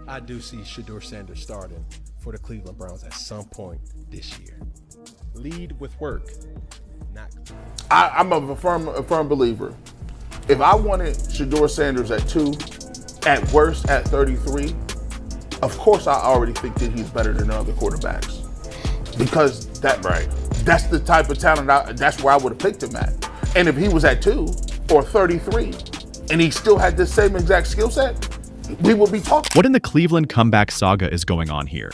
I do see Shedeur Sanders starting for the Cleveland Browns at some point this year. Lead with work, not. I'm a firm believer. If I wanted Shedeur Sanders at 2, at worst at 33, of course I already think that he's better than other quarterbacks. Because that's the type of talent, that's where I would have picked him at. And if he was at 2 or 33 and he still had the same exact skill set, we would be talking. What in the Cleveland comeback saga is going on here?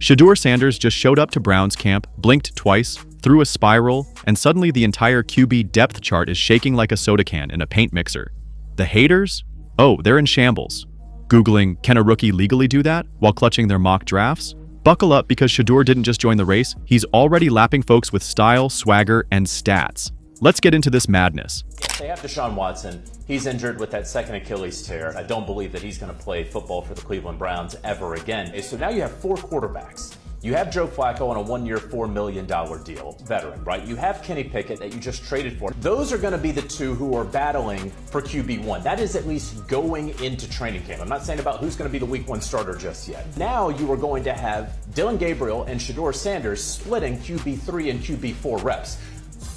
Shedeur Sanders just showed up to Browns camp, blinked twice, threw a spiral, and suddenly the entire QB depth chart is shaking like a soda can in a paint mixer. The haters? Oh, they're in shambles. Googling, can a rookie legally do that while clutching their mock drafts? Buckle up, because Shedeur didn't just join the race, he's already lapping folks with style, swagger, and stats. Let's get into this madness. They have Deshaun Watson. He's injured with that second Achilles tear. I don't believe that he's going to play football for the Cleveland Browns ever again. So now you have 4 quarterbacks. You have Joe Flacco on a 1-year, $4 million deal, veteran, right? You have Kenny Pickett that you just traded for. Those are going to be the 2 who are battling for QB1. That is at least going into training camp. I'm not saying about who's going to be the week 1 starter just yet. Now you are going to have Dillon Gabriel and Shedeur Sanders splitting QB3 and QB4 reps.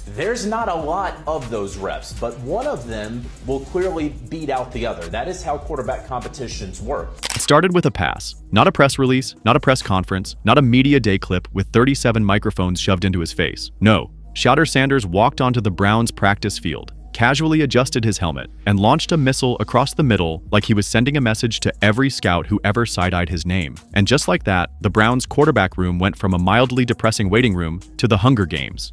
There's not a lot of those reps, but one of them will clearly beat out the other. That is how quarterback competitions work. It started with a pass, not a press release, not a press conference, not a media day clip with 37 microphones shoved into his face. No, Shedeur Sanders walked onto the Browns practice field, casually adjusted his helmet, and launched a missile across the middle like he was sending a message to every scout who ever side-eyed his name. And just like that, the Browns quarterback room went from a mildly depressing waiting room to the Hunger Games.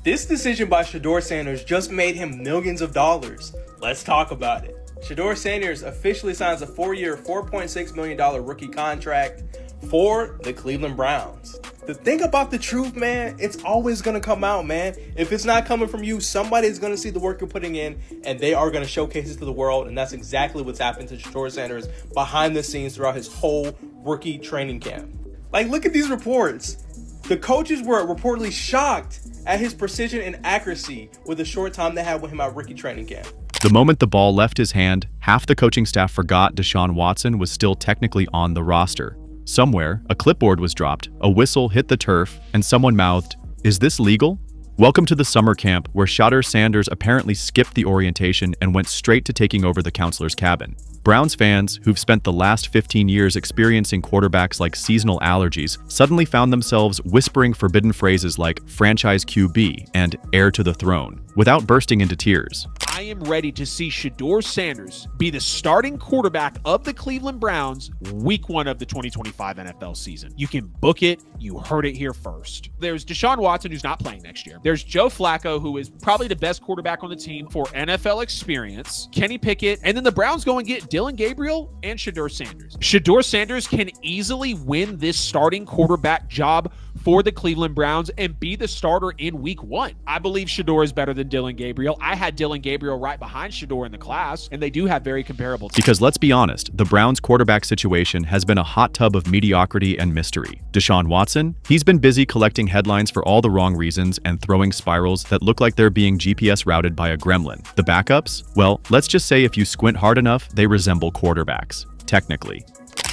This decision by Shedeur Sanders just made him millions of dollars. Let's talk about it. Shedeur Sanders officially signs a 4-year, $4.6 million rookie contract for the Cleveland Browns. The thing about the truth, man, it's always going to come out, man. If it's not coming from you, somebody's going to see the work you're putting in, and they are going to showcase it to the world, and that's exactly what's happened to Shedeur Sanders behind the scenes throughout his whole rookie training camp. Like, look at these reports. The coaches were reportedly shocked at his precision and accuracy with the short time they had with him at rookie training camp. The moment the ball left his hand, half the coaching staff forgot Deshaun Watson was still technically on the roster. Somewhere, a clipboard was dropped, a whistle hit the turf, and someone mouthed, "Is this legal?" Welcome to the summer camp, where Shedeur Sanders apparently skipped the orientation and went straight to taking over the counselor's cabin. Browns fans, who've spent the last 15 years experiencing quarterbacks like seasonal allergies, suddenly found themselves whispering forbidden phrases like franchise QB and heir to the throne, without bursting into tears. I am ready to see Shedeur Sanders be the starting quarterback of the Cleveland Browns week 1 of the 2025 NFL season. You can book it. You heard it here first. There's Deshaun Watson, who's not playing next year. There's Joe Flacco, who is probably the best quarterback on the team for NFL experience. Kenny Pickett. And then the Browns go and get Dillon Gabriel and Shedeur Sanders. Shedeur Sanders can easily win this starting quarterback job for the Cleveland Browns and be the starter in week 1. I believe Shedeur is better than Dillon Gabriel. I had Dillon Gabriel right behind Shedeur in the class, and they do have very comparable teams. Because let's be honest, the Browns quarterback situation has been a hot tub of mediocrity and mystery. Deshaun Watson, he's been busy collecting headlines for all the wrong reasons and throwing spirals that look like they're being GPS routed by a gremlin. The backups? Well, let's just say if you squint hard enough, they resemble quarterbacks, technically.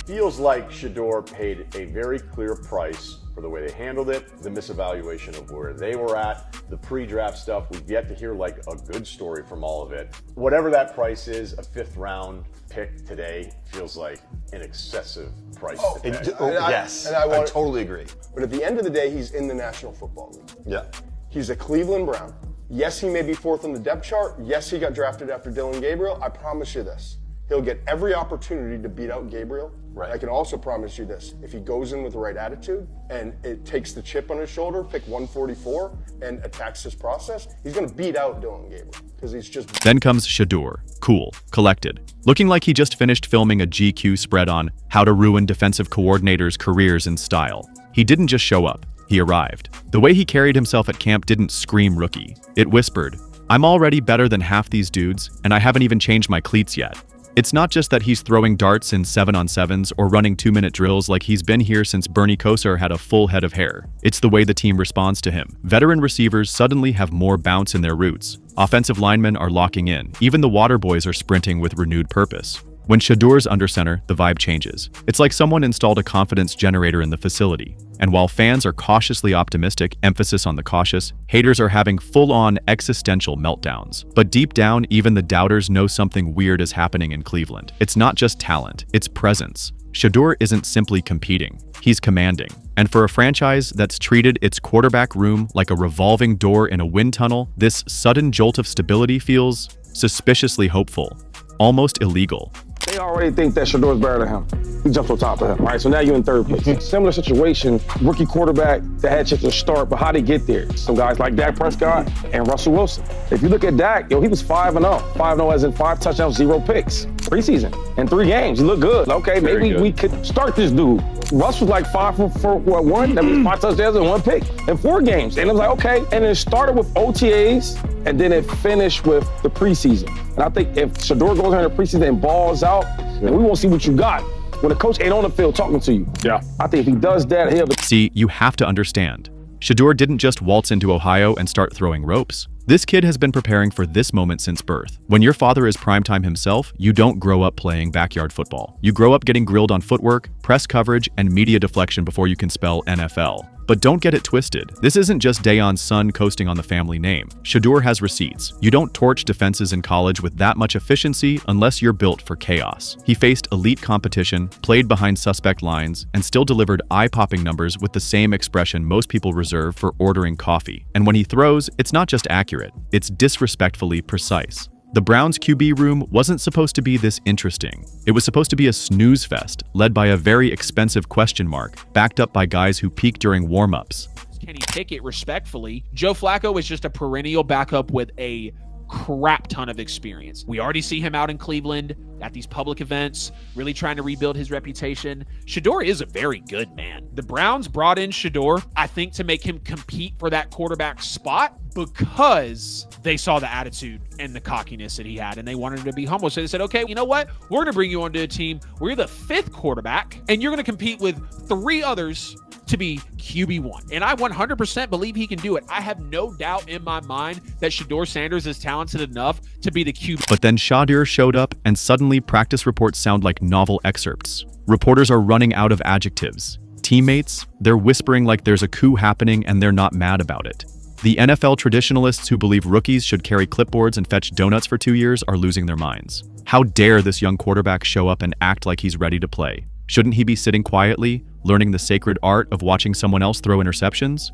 Feels like Shedeur paid a very clear price for the way they handled it, the misevaluation of where they were at, the pre-draft stuff. We've yet to hear like a good story from all of it. Whatever that price is, a 5th round pick today feels like an excessive price to pay. Yes, I totally agree. But at the end of the day, he's in the National Football League. Yeah. He's a Cleveland Brown. Yes, he may be 4th on the depth chart. Yes, he got drafted after Dillon Gabriel. I promise you this. He'll get every opportunity to beat out Gabriel. Right. I can also promise you this. If he goes in with the right attitude and it takes the chip on his shoulder, pick 144, and attacks his process, he's going to beat out Dillon Gabriel because he's just... Then comes Shedeur, cool, collected, looking like he just finished filming a GQ spread on how to ruin defensive coordinators' careers in style. He didn't just show up, he arrived. The way he carried himself at camp didn't scream rookie. It whispered, "I'm already better than half these dudes, and I haven't even changed my cleats yet." It's not just that he's throwing darts in 7-on-7s or running 2-minute drills like he's been here since Bernie Kosar had a full head of hair. It's the way the team responds to him. Veteran receivers suddenly have more bounce in their roots. Offensive linemen are locking in. Even the water boys are sprinting with renewed purpose. When Shedeur's under center, the vibe changes. It's like someone installed a confidence generator in the facility. And while fans are cautiously optimistic, emphasis on the cautious, haters are having full-on existential meltdowns. But deep down, even the doubters know something weird is happening in Cleveland. It's not just talent, it's presence. Shedeur isn't simply competing, he's commanding. And for a franchise that's treated its quarterback room like a revolving door in a wind tunnel, this sudden jolt of stability feels suspiciously hopeful, almost illegal. They already think that Shedeur's better than him. He jumped on top of him. All right, so now you're in third place. Similar situation, rookie quarterback that had just a start, but how'd he get there? Some guys like Dak Prescott and Russell Wilson. If you look at Dak, he was 5-0. 5-0 as in 5 touchdowns, 0 picks. Preseason. In 3 games, he looked good. Okay, maybe we could start this dude. Russ was like 5 for 1. That means 5 touchdowns and 1 pick in 4 games. And it was like, okay. And it started with OTAs, and then it finished with the preseason. And I think if Shedeur goes in the preseason and balls out, then we won't see what you got when the coach ain't on the field talking to you. Yeah. I think if he does that, he'll... See, you have to understand. Shedeur didn't just waltz into Ohio and start throwing ropes. This kid has been preparing for this moment since birth. When your father is primetime himself, you don't grow up playing backyard football. You grow up getting grilled on footwork, press coverage, and media deflection before you can spell NFL. But don't get it twisted. This isn't just Deion's son coasting on the family name. Shedeur has receipts. You don't torch defenses in college with that much efficiency unless you're built for chaos. He faced elite competition, played behind suspect lines, and still delivered eye-popping numbers with the same expression most people reserve for ordering coffee. And when he throws, it's not just accurate, it's disrespectfully precise. The Browns' QB room wasn't supposed to be this interesting. It was supposed to be a snooze fest, led by a very expensive question mark, backed up by guys who peak during warm-ups. Kenny Pickett, respectfully, Joe Flacco is just a perennial backup with a crap ton of experience. We already see him out in Cleveland at these public events, really trying to rebuild his reputation. Shedeur is a very good man. The Browns brought in Shedeur, I think, to make him compete for that quarterback spot because they saw the attitude and the cockiness that he had, and they wanted him to be humble. So they said, okay, you know what? We're going to bring you onto a team where you're the 5th quarterback, and you're going to compete with 3 others to be QB1. And I 100% believe he can do it. I have no doubt in my mind that Shedeur Sanders is talented enough to be the QB. But then Shedeur showed up, and suddenly practice reports sound like novel excerpts. Reporters are running out of adjectives. Teammates, they're whispering like there's a coup happening and they're not mad about it. The NFL traditionalists who believe rookies should carry clipboards and fetch donuts for 2 years are losing their minds. How dare this young quarterback show up and act like he's ready to play? Shouldn't he be sitting quietly, learning the sacred art of watching someone else throw interceptions?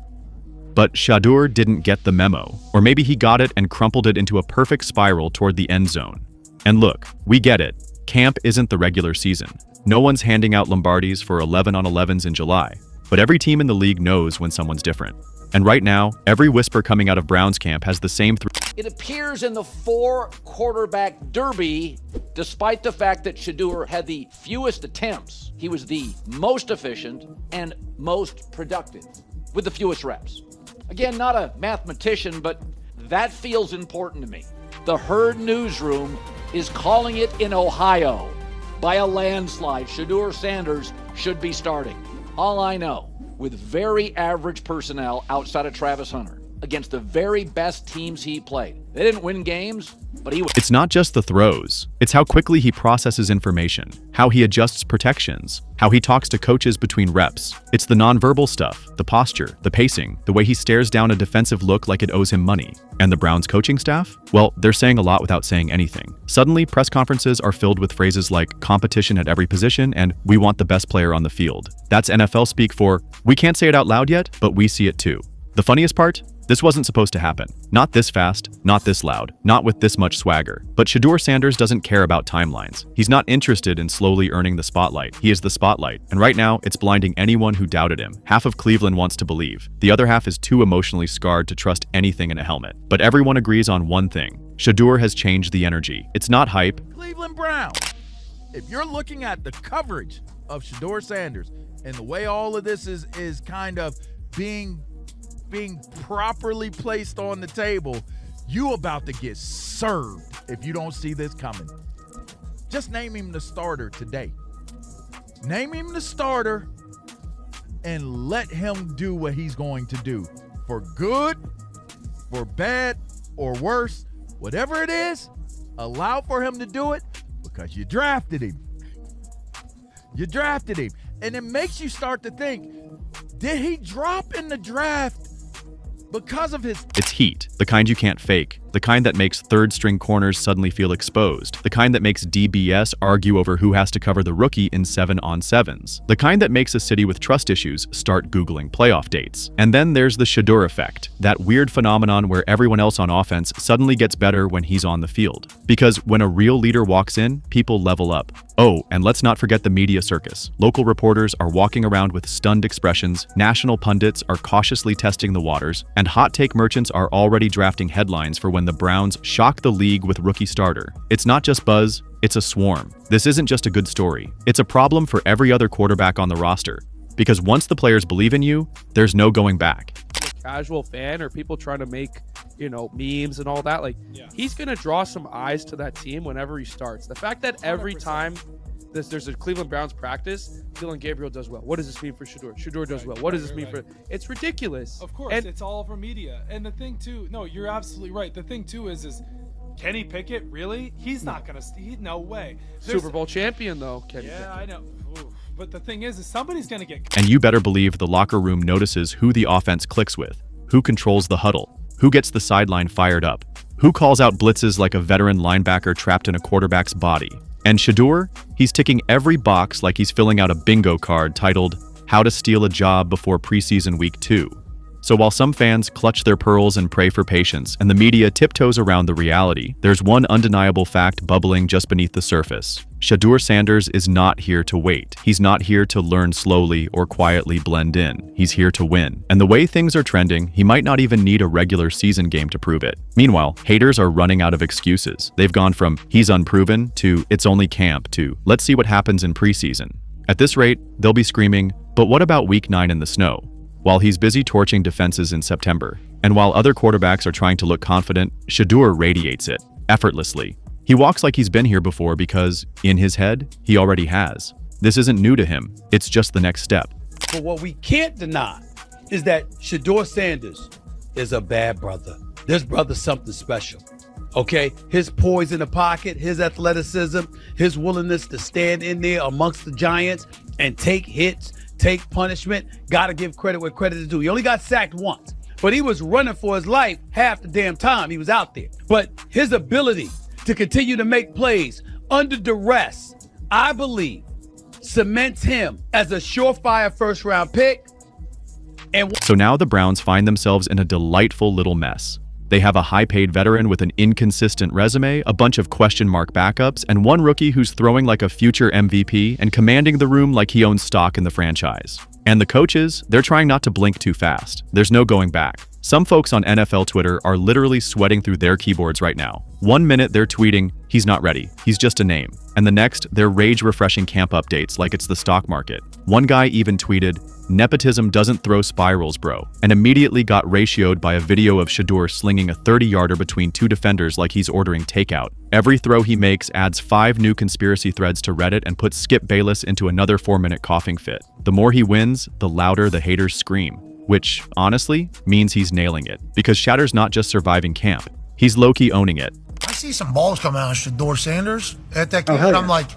But Shedeur didn't get the memo, or maybe he got it and crumpled it into a perfect spiral toward the end zone. And look, we get it. Camp isn't the regular season. No one's handing out Lombardis for 11-on-11s in July, but every team in the league knows when someone's different. And right now, every whisper coming out of Browns camp has the same It appears in the 4-quarterback derby, despite the fact that Shedeur had the fewest attempts, he was the most efficient and most productive with the fewest reps. Again, not a mathematician, but that feels important to me. The Herd newsroom is calling it in Ohio by a landslide. Shedeur Sanders should be starting. All I know, with very average personnel outside of Travis Hunter, against the very best teams he played. They didn't win games, but he was. It's not just the throws. It's how quickly he processes information, how he adjusts protections, how he talks to coaches between reps. It's the nonverbal stuff, the posture, the pacing, the way he stares down a defensive look like it owes him money. And the Browns coaching staff? Well, they're saying a lot without saying anything. Suddenly, press conferences are filled with phrases like competition at every position and we want the best player on the field. That's NFL speak for, we can't say it out loud yet, but we see it too. The funniest part? This wasn't supposed to happen. Not this fast, not this loud, not with this much swagger. But Shedeur Sanders doesn't care about timelines. He's not interested in slowly earning the spotlight. He is the spotlight. And right now, it's blinding anyone who doubted him. Half of Cleveland wants to believe. The other half is too emotionally scarred to trust anything in a helmet. But everyone agrees on one thing. Shedeur has changed the energy. It's not hype. Cleveland Browns. If you're looking at the coverage of Shedeur Sanders and the way all of this is kind of being properly placed on the table, you about to get served if you don't see this coming. Just name him the starter today. Name him the starter and let him do what he's going to do. For good, for bad, or worse, whatever it is, allow for him to do it, Because you drafted him. You drafted him. And it makes you start to think, did he drop in the draft because of his... It's heat, the kind you can't fake, the kind that makes third-string corners suddenly feel exposed, the kind that makes DBS argue over who has to cover the rookie in 7-on-7s, the kind that makes a city with trust issues start Googling playoff dates. And then there's the Shedeur effect, that weird phenomenon where everyone else on offense suddenly gets better when he's on the field. Because when a real leader walks in, people level up. Oh, and let's not forget the media circus. Local reporters are walking around with stunned expressions, national pundits are cautiously testing the waters, and hot take merchants are already drafting headlines for when the Browns shock the league with rookie starter. It's not just buzz, it's a swarm. This isn't just a good story. It's a problem for every other quarterback on the roster. Because once the players believe in you, there's no going back. Casual fan or people trying to make, memes and all that, he's going to draw some eyes to that team whenever he starts. The fact that every 100%. Time there's a Cleveland Browns practice, Dylan Gabriel does well. What does this mean for Shedeur? Shedeur does well. What does this mean for... It's ridiculous. Of course, it's all for media. And the thing too, no, you're absolutely right. The thing too is Kenny Pickett, really? He's not going to... No way. Super Bowl champion, though, Kenny Pickett. I know. Ooh. But the thing is somebody's going to get... And you better believe the locker room notices who the offense clicks with, who controls the huddle, who gets the sideline fired up, who calls out blitzes like a veteran linebacker trapped in a quarterback's body. And Shedeur, he's ticking every box like he's filling out a bingo card titled, How to Steal a Job Before Preseason Week 2. So while some fans clutch their pearls and pray for patience, and the media tiptoes around the reality, there's one undeniable fact bubbling just beneath the surface. Shedeur Sanders is not here to wait. He's not here to learn slowly or quietly blend in. He's here to win. And the way things are trending, he might not even need a regular season game to prove it. Meanwhile, haters are running out of excuses. They've gone from, he's unproven, to, it's only camp, to, let's see what happens in preseason. At this rate, they'll be screaming, but what about week 9 in the snow? While he's busy torching defenses in September, and while other quarterbacks are trying to look confident, Shedeur radiates it, effortlessly. He walks like he's been here before because, in his head, he already has. This isn't new to him, it's just the next step. But what we can't deny is that Shedeur Sanders is a bad brother. This brother's something special, okay? His poise in the pocket, his athleticism, his willingness to stand in there amongst the giants and take hits, take punishment. Gotta give credit where credit is due. He only got sacked once, but he was running for his life half the damn time he was out there. But his ability to continue to make plays under duress, I believe, cements him as a surefire first-round pick. And so now the Browns find themselves in a delightful little mess. They have a high-paid veteran with an inconsistent resume, a bunch of question mark backups, and one rookie who's throwing like a future MVP and commanding the room like he owns stock in the franchise. And the coaches, they're trying not to blink too fast. There's no going back. Some folks on NFL Twitter are literally sweating through their keyboards right now. 1 minute they're tweeting, he's not ready, he's just a name. And the next, they're rage-refreshing camp updates like it's the stock market. One guy even tweeted, nepotism doesn't throw spirals, bro, and immediately got ratioed by a video of Shedeur slinging a 30-yarder between two defenders like he's ordering takeout. Every throw he makes adds 5 new conspiracy threads to Reddit and puts Skip Bayless into another 4-minute coughing fit. The more he wins, the louder the haters scream, which, honestly, means he's nailing it. Because Shedur's not just surviving camp, he's low-key owning it. I see some balls coming out of Shedeur Sanders at that game, and I'm like,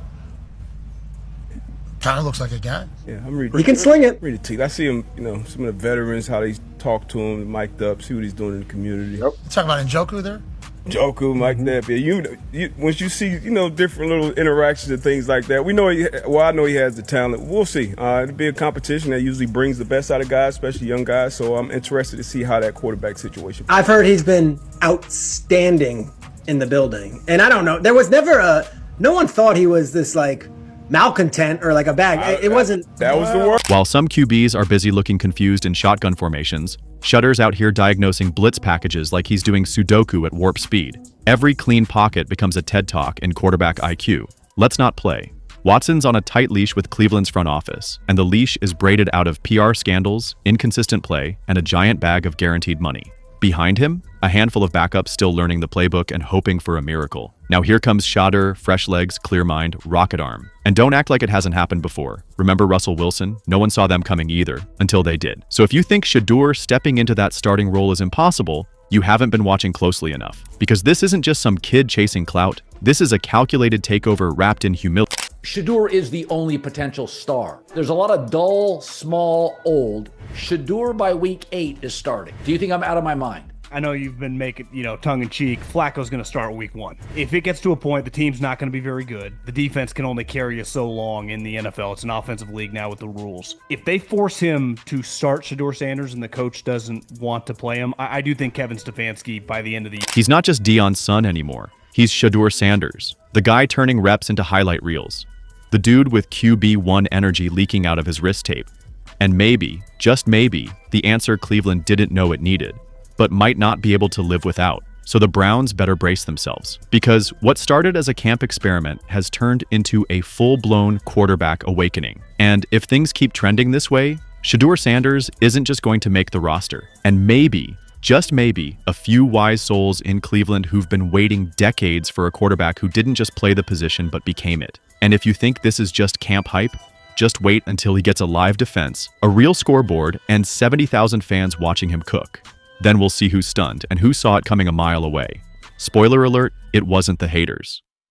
kind of looks like a guy. Yeah, I'm reading. He can sling it. Read the team. I see him, some of the veterans, how they talk to him, mic'd up, see what he's doing in the community. Yep. You talking about Njoku there? Njoku, mic'd up. Yeah, once you see, different little interactions and things like that, we know I know he has the talent. We'll see. It'll be a competition that usually brings the best out of guys, especially young guys. So I'm interested to see how that quarterback situation. I've heard he's been outstanding in the building, and I don't know. There was never no one thought he was this malcontent or like a bag. It wasn't. That was the word. While some QBs are busy looking confused in shotgun formations, Shedur's out here diagnosing blitz packages like he's doing Sudoku at warp speed. Every clean pocket becomes a TED Talk in quarterback IQ. Let's not play. Watson's on a tight leash with Cleveland's front office, and the leash is braided out of PR scandals, inconsistent play, and a giant bag of guaranteed money. Behind him, a handful of backups still learning the playbook and hoping for a miracle. Now here comes Shedeur, fresh legs, clear mind, rocket arm. And don't act like it hasn't happened before. Remember Russell Wilson? No one saw them coming either, until they did. So if you think Shedeur stepping into that starting role is impossible, you haven't been watching closely enough. Because this isn't just some kid chasing clout. This is a calculated takeover wrapped in humility. Shedeur is the only potential star. There's a lot of dull, small, old. Shedeur by week 8 is starting. Do you think I'm out of my mind? I know you've been making, tongue-in-cheek. Flacco's going to start week 1. If it gets to a point the team's not going to be very good, the defense can only carry you so long in the NFL. It's an offensive league now with the rules. If they force him to start Shedeur Sanders and the coach doesn't want to play him, I do think Kevin Stefanski by the end of the year. He's not just Deion's son anymore. He's Shedeur Sanders, the guy turning reps into highlight reels. The dude with QB1 energy leaking out of his wrist tape. And maybe, just maybe, the answer Cleveland didn't know it needed, but might not be able to live without. So the Browns better brace themselves, because what started as a camp experiment has turned into a full-blown quarterback awakening. And if things keep trending this way, Shedeur Sanders isn't just going to make the roster. And maybe, just maybe, a few wise souls in Cleveland who've been waiting decades for a quarterback who didn't just play the position but became it. And if you think this is just camp hype, just wait until he gets a live defense, a real scoreboard, and 70,000 fans watching him cook. Then we'll see who's stunned and who saw it coming a mile away. Spoiler alert, it wasn't the haters.